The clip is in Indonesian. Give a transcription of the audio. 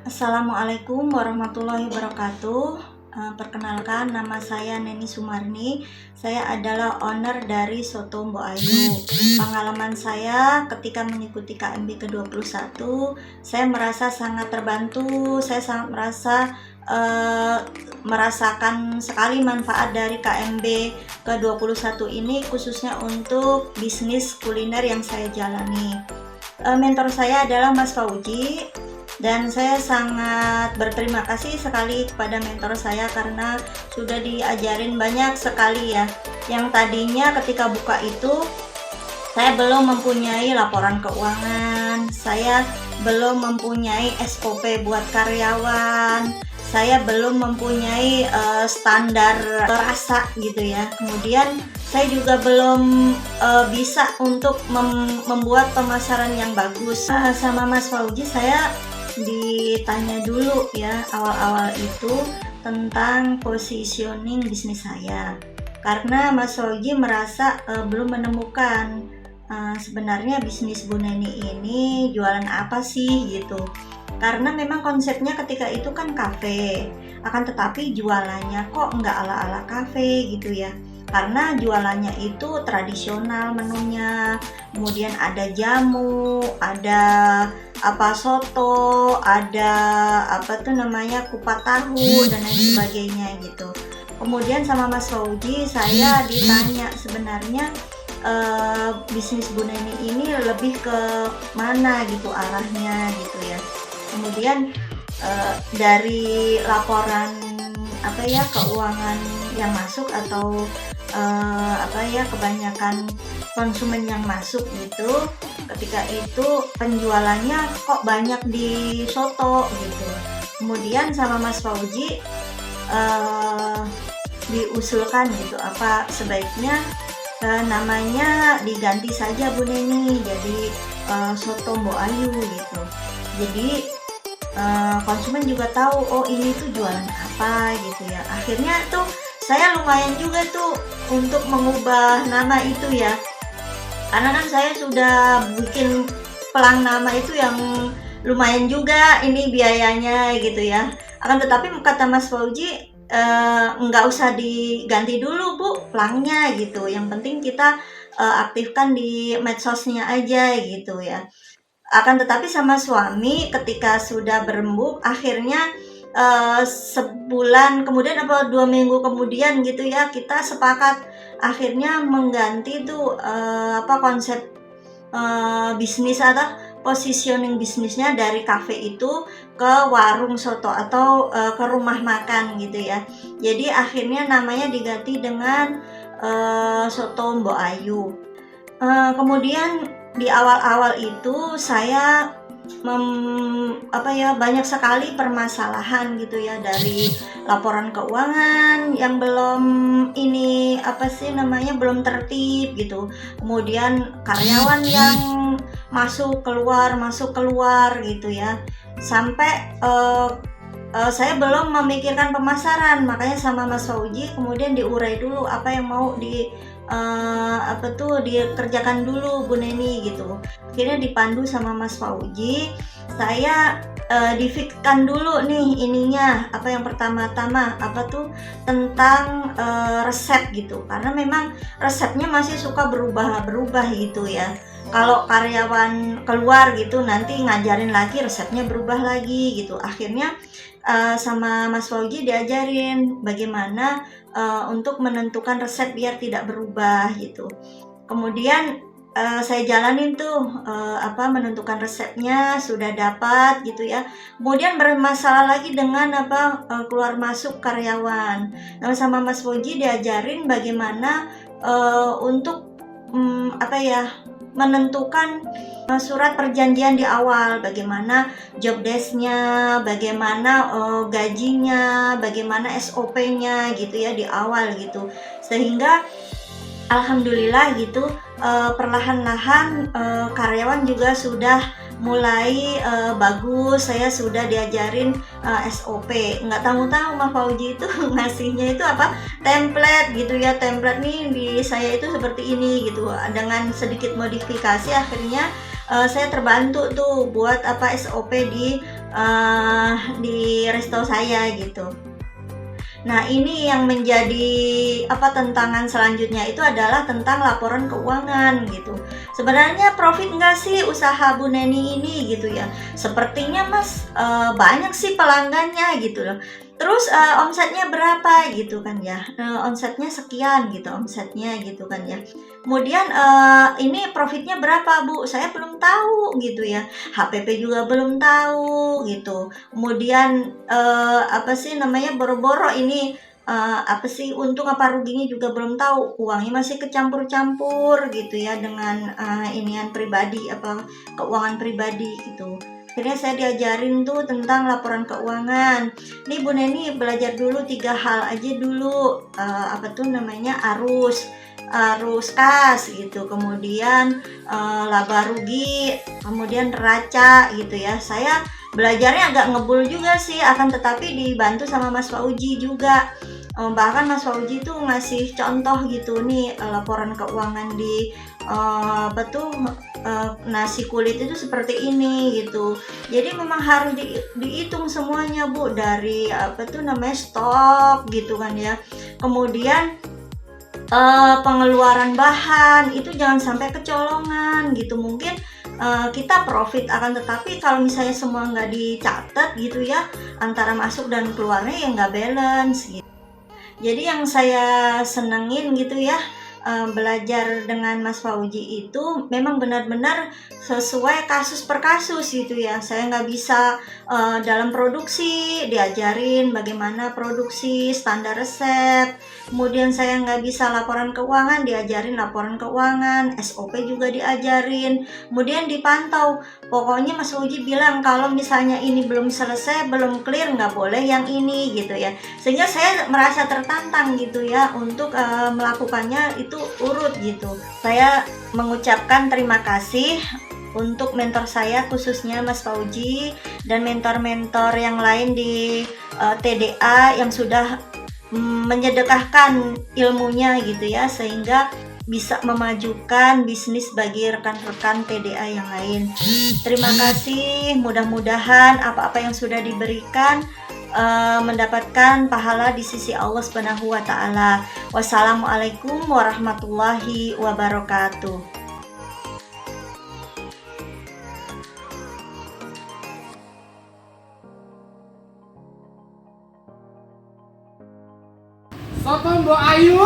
Assalamualaikum warahmatullahi wabarakatuh. Perkenalkan, nama saya Neni Sumarni. Saya adalah owner dari Soto Mbok Ayu. Pengalaman saya ketika mengikuti KMB ke-21, saya merasa sangat terbantu. Saya sangat merasakan sekali manfaat dari KMB ke-21 ini, khususnya untuk bisnis kuliner yang saya jalani. Mentor saya adalah Mas Fauji, dan saya sangat berterima kasih sekali kepada mentor saya karena sudah diajarin banyak sekali ya. Yang tadinya ketika buka itu saya belum mempunyai laporan keuangan, saya belum mempunyai SOP buat karyawan, saya belum mempunyai standar rasa gitu ya. Kemudian saya juga belum bisa untuk membuat pemasaran yang bagus. Sama Mas Fauji saya ditanya dulu ya awal-awal itu tentang positioning bisnis saya, karena Mas Fauji merasa belum menemukan sebenarnya bisnis Bu Neni ini jualan apa sih gitu. Karena memang konsepnya ketika itu kan kafe, akan tetapi jualannya kok nggak ala-ala kafe gitu ya. Karena jualannya itu tradisional menunya, kemudian ada jamu, ada soto, ada kupat tahu dan lain sebagainya gitu. Kemudian sama Mas Fauji saya ditanya sebenarnya bisnis Bu Neni ini lebih ke mana gitu arahnya gitu ya. Kemudian dari laporan keuangan yang masuk atau kebanyakan konsumen yang masuk gitu, ketika itu penjualannya kok banyak di soto gitu. Kemudian sama Mas Fauji diusulkan gitu, apa sebaiknya namanya diganti saja Bu Neni jadi Soto Mbok Ayu gitu. Jadi konsumen juga tahu oh ini tuh jualan apa gitu ya. Akhirnya tuh saya lumayan juga tuh untuk mengubah nama itu ya, karena kan saya sudah bikin pelang nama itu yang lumayan juga ini biayanya gitu ya. Akan tetapi kata Mas Fauji nggak usah diganti dulu Bu pelangnya gitu, yang penting kita aktifkan di medsosnya aja gitu ya. Akan tetapi sama suami ketika sudah berembuk, akhirnya sebulan kemudian 2 minggu kemudian gitu ya, kita sepakat akhirnya mengganti tuh konsep bisnis atau positioning bisnisnya dari kafe itu ke warung soto atau ke rumah makan gitu ya. Jadi akhirnya namanya diganti dengan Soto Mbok Ayu. Kemudian di awal-awal itu saya banyak sekali permasalahan gitu ya, dari laporan keuangan yang belum belum tertib gitu. Kemudian karyawan yang masuk keluar gitu ya. Sampai saya belum memikirkan pemasaran, makanya sama Mas Fauji kemudian diurai dulu apa yang mau dikerjakan dulu Bu Neni gitu. Akhirnya dipandu sama Mas Fauji, saya difikkan dulu nih ininya yang pertama-tama tentang resep gitu, karena memang resepnya masih suka berubah gitu ya. Kalau karyawan keluar gitu nanti ngajarin lagi resepnya berubah lagi gitu. Akhirnya sama Mas Fauji diajarin bagaimana untuk menentukan resep biar tidak berubah gitu. Kemudian saya jalanin tuh menentukan resepnya sudah dapat gitu ya. Kemudian bermasalah lagi dengan keluar masuk karyawan. Nah, sama Mas Fauji diajarin bagaimana untuk menentukan surat perjanjian di awal, bagaimana job desk-nya, bagaimana gajinya, bagaimana SOP-nya gitu ya di awal gitu. Sehingga alhamdulillah gitu perlahan-lahan karyawan juga sudah mulai bagus. Saya sudah diajarin SOP. Nggak tahu-tahu Mas Fauji itu ngasihnya itu template gitu ya. Template nih di saya itu seperti ini gitu. Dengan sedikit modifikasi akhirnya saya terbantu tuh buat SOP di di resto saya gitu. Nah, ini yang menjadi tantangan selanjutnya itu adalah tentang laporan keuangan gitu. Sebenarnya profit nggak sih usaha Bu Neni ini gitu ya? Sepertinya Mas banyak sih pelanggannya gitu loh. Terus omsetnya berapa gitu kan ya? Omsetnya sekian gitu, omsetnya gitu kan ya. Kemudian ini profitnya berapa Bu? Saya belum tahu gitu ya. HPP juga belum tahu gitu. Kemudian boro-boro ini untung apa ruginya juga belum tahu. Uangnya masih kecampur-campur gitu ya dengan inian pribadi keuangan pribadi gitu. Akhirnya saya diajarin tuh tentang laporan keuangan. Nih Bu Neni belajar dulu 3 hal aja dulu. Arus kas gitu, kemudian laba rugi, kemudian neraca gitu ya. Saya belajarnya agak ngebul juga sih, akan tetapi dibantu sama Mas Fauji juga. Bahkan Mas Fauji tuh ngasih contoh gitu nih, laporan keuangan di nasi kulit itu seperti ini gitu. Jadi memang harus dihitung semuanya Bu, dari stok gitu kan ya. Kemudian pengeluaran bahan itu jangan sampai kecolongan gitu. Mungkin kita profit, akan tetapi kalau misalnya semua nggak dicatat gitu ya, antara masuk dan keluarnya ya nggak balance gitu. Jadi yang saya senengin gitu ya, belajar dengan Mas Fauji itu memang benar-benar sesuai kasus per kasus gitu ya. Saya nggak bisa dalam produksi diajarin bagaimana produksi, standar resep. Kemudian saya nggak bisa laporan keuangan, diajarin laporan keuangan, SOP juga diajarin. Kemudian dipantau. Pokoknya Mas Fauji bilang kalau misalnya ini belum selesai, belum clear, nggak boleh yang ini gitu ya. Sehingga saya merasa tertantang gitu ya untuk melakukannya itu urut gitu. Saya mengucapkan terima kasih untuk mentor saya, khususnya Mas Fauji dan mentor-mentor yang lain di TDA yang sudah menyedekahkan ilmunya gitu ya, sehingga bisa memajukan bisnis bagi rekan-rekan TDA yang lain. Terima kasih, mudah-mudahan apa-apa yang sudah diberikan mendapatkan pahala di sisi Allah Subhanahu wa taala. Wassalamualaikum warahmatullahi wabarakatuh. Soto Mbok Ayu.